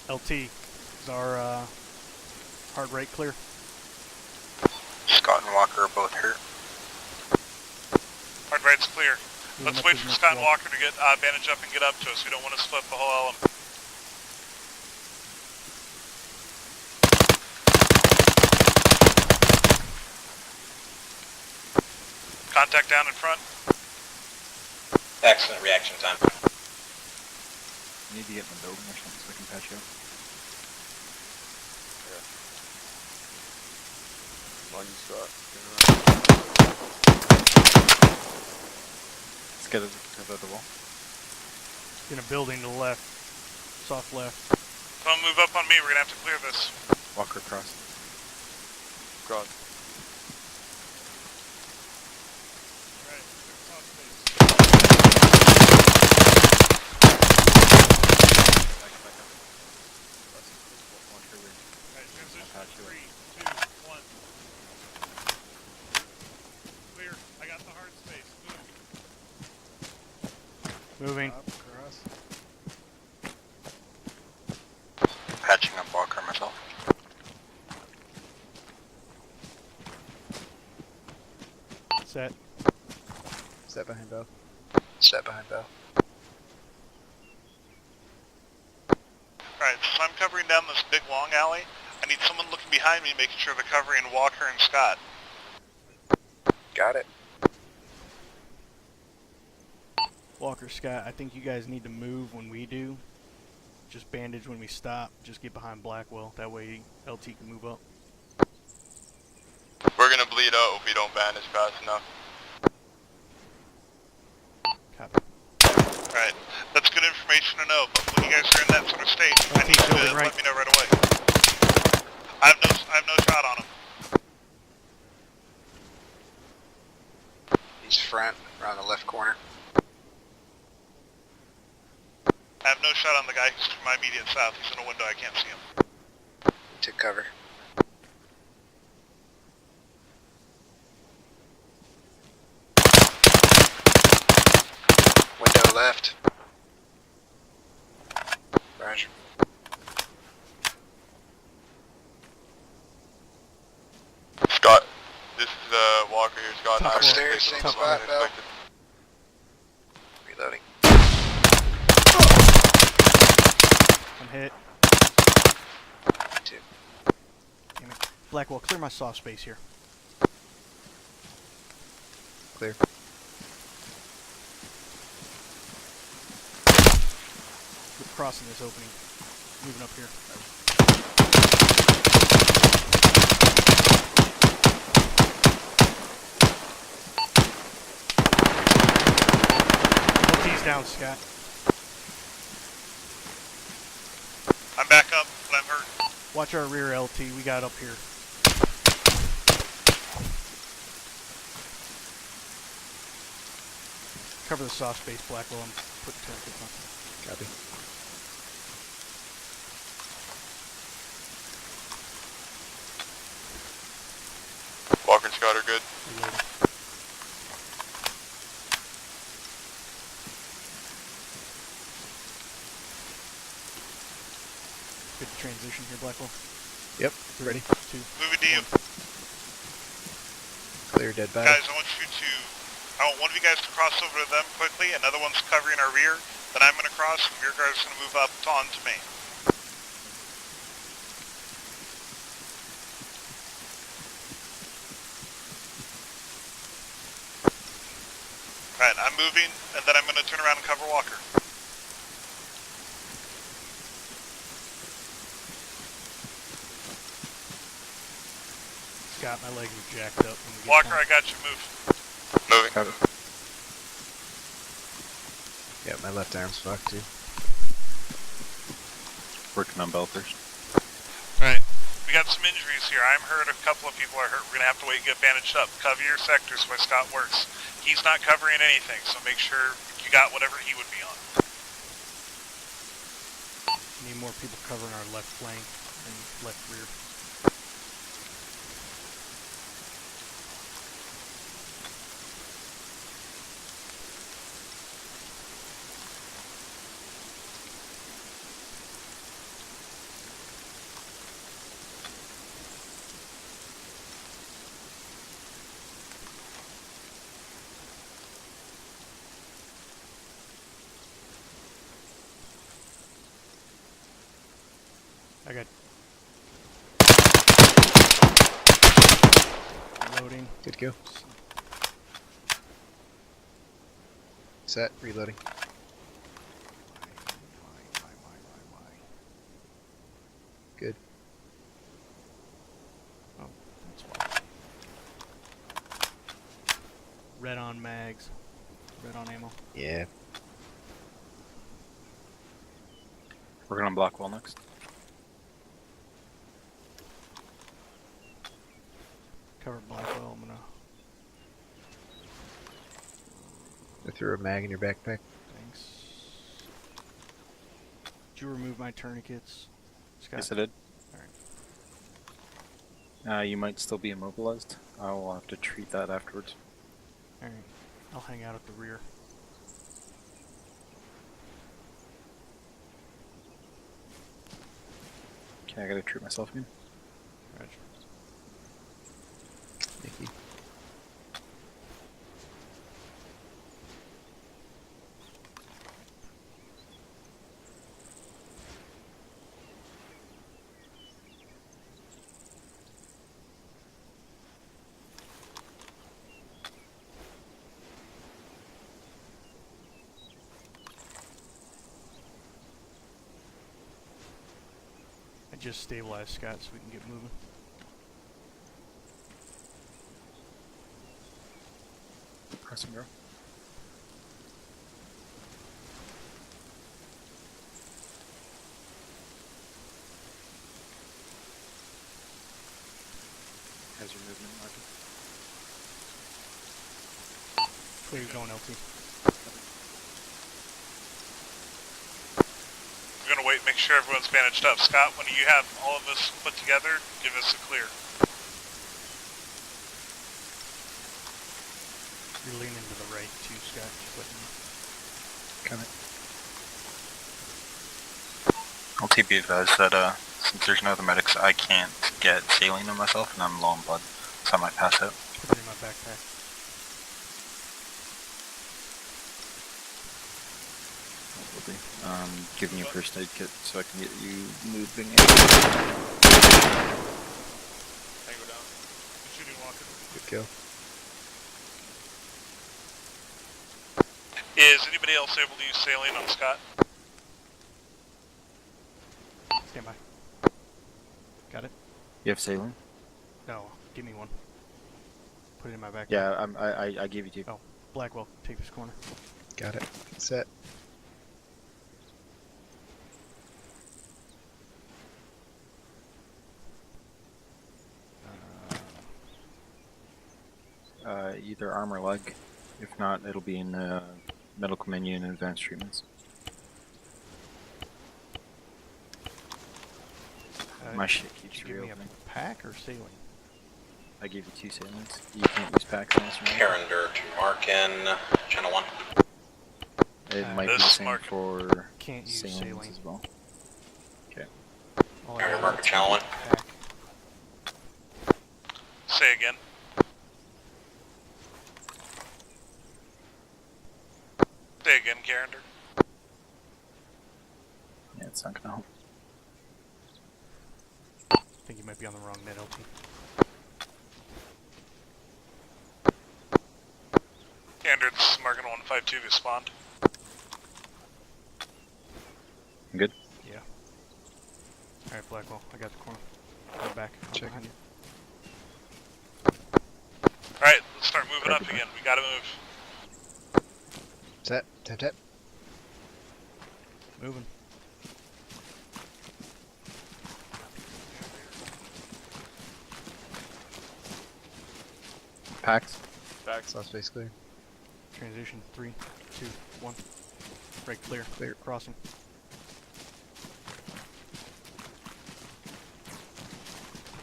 LT. Is our hard right clear? Scott and Walker are both hurt. Hard right's clear. Moving Let's up wait to the for next Scott and wall. Walker to get bandaged up and get up to us. We don't want to split the whole element. Contact down in front. Excellent reaction time. You need to get in the building or something so I can patch you up. One shot. Let's get it over the wall. In a building to the left. Soft left. Don't move up on me. We're gonna have to clear this. Walker across. Cross. Right, clear top space. Back up, back up. Walker rear. Right, transition. Patch you up. 3, 2, 1. Clear. I got the hard space. Move. Moving. Up, across. Patching up Walker myself. Set. Step behind Bell. Step behind Bell. Alright, so I'm covering down this big long alley. I need someone looking behind me, making sure they're covering Walker and Scott. Got it. Walker, Scott, I think you guys need to move when we do. Just bandage when we stop. Just get behind Blackwell. That way LT can move up. We're gonna bleed out if we don't bandage fast enough. Copy. Alright, that's good information to know, but when you guys are in that sort of state, I LT need you building to right. let me know right away. I have no shot on him. He's front, around the left corner. I have no shot on the guy who's to my immediate south. He's in a window. I can't see him. To cover. Window left. Roger. Scott, this is Walker here. Scott, Top I'm floor. Upstairs, same Top spot, floor. Bell. Reloading. I'm hit. Two. Damn it. Blackwell, clear my soft space here. Clear. We're crossing this opening. Moving up here. LT's down, Scott. I'm back up, but I'm hurt. Watch our rear LT. We got up here. Cover the soft space, Blackwell. I'm putting tactics on. Copy. Walker and Scott are good. Reloading. Good transition here, Blackwell. Yep. Three, Ready. two, Moving to you. Clear dead body. Guys, I want one of you guys to cross over to them quickly. Another one's covering our rear. Then I'm going to cross, and rear guard's going to move up onto me. Alright, I'm moving, and then I'm going to turn around and cover Walker. Scott, my legs are jacked up. When we get Walker, home. I got you. Move. Moving. Cover. Yeah, my left arm's fucked too. Working on Bell first. Alright, we got some injuries here. I'm hurt, a couple of people are hurt. We're going to have to wait and get bandaged up. Cover your sectors while Scott works. He's not covering anything, so make sure you got whatever he would be on. Need more people covering our left flank and left rear. I got reloading. Good to go. Set. Reloading. Good. Oh, that's why. Red on mags. Red on ammo. Yeah. Working on Blackwell next. Cover Blackwell. I'm gonna. I threw a mag in your backpack. Thanks. Did you remove my tourniquets, Scott? Yes, I did. Alright. You might still be immobilized. I will have to treat that afterwards. Alright. I'll hang out at the rear. Okay, I gotta treat myself again. Roger. Thank you. I just stabilized Scott so we can get moving. Press and go. How's your movement, Martin? Where you going, LT? make sure everyone's bandaged up. Scott, when you have all of us put together, give us a clear. You're leaning to the right too, Scott. Just letting you- Coming. I'll TP advise that since there's no other medics, I can't get saline on myself, and I'm low on blood, so I might pass out. Put it in my backpack. Giving you a first aid kit so I can get you moving. Tango down. Good shooting, Walker. Good kill. Is anybody else able to use saline on Scott? Stand by. Got it? You have saline? No, give me one. Put it in my backpack. Yeah, I gave you two. Oh, Blackwell, take this corner. Got it. Set. Either arm or leg. If not, it'll be in the medical menu and advanced treatments. My shit Did keeps you give me reopening. a pack or saline? I gave you two salines. You can't use packs unless you're married. Carrinder to mark in channel 1. It might be This the is same Mark. for Can't use salines saline. as well. All I Carrier got marker is channel 1. a pack. Say again. Say again, Carrinder. Yeah, it's not gonna help. I think you might be on the wrong net, LT. Carrinder, this is Markin 152, respond. I'm good? Yeah. Alright, Blackwell, I got the corner. Go back. I'm Check. behind you. Alright, let's start moving up Copy. again. We gotta move. Set. Tap tap. Moving. Packs? Back. South space clear. Transition. 3, 2, 1. Right, clear. Clear. Crossing.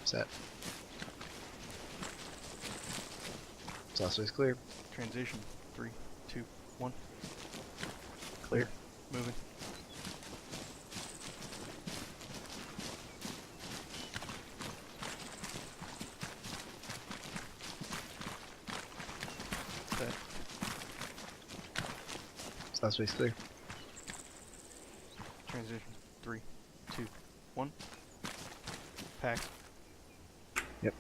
Set. South space clear. Transition. 3, 2, 1. Clear. Moving. Set. South space clear. Transition. 3, 2, 1. Pack. Yep.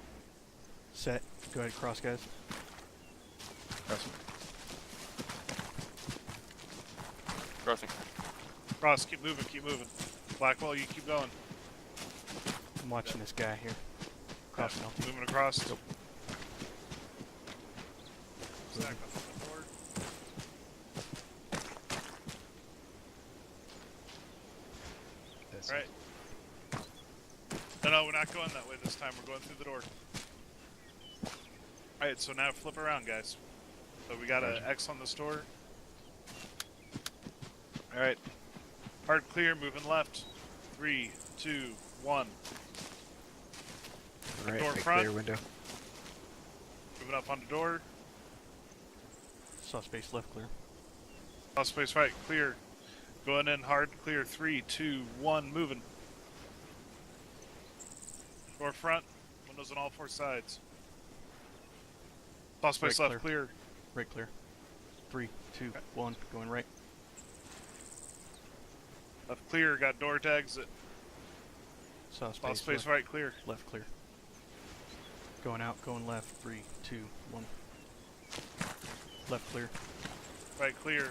Set. Go ahead, cross, guys. Crossing. Ross, keep moving, keep moving. Blackwell, you keep going. I'm watching this guy here. Crossing LT. Moving across. Yep. Stack up on the board. That's Alright. No, we're not going that way this time. We're going through the door. Alright, so now flip around, guys. So we got an X on this door. Alright. Hard clear, moving left. 3, 2, 1. Alright, Door right front. clear window. Moving up onto door. Saw space left clear. Off space right, clear. Going in hard, clear. 3, 2, 1, moving. Door front, windows on all 4 sides. Off space Right, left, clear. Right clear. 3, 2, 1. Going right. Left clear, got door to exit. Saw space, Off space left, right, clear. left clear. Going out, going left. 3, 2, 1. Left clear. Right, clear.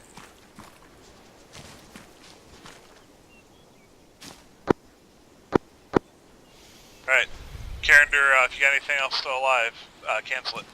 Alright. Carrinder, if you got anything else still alive, cancel it.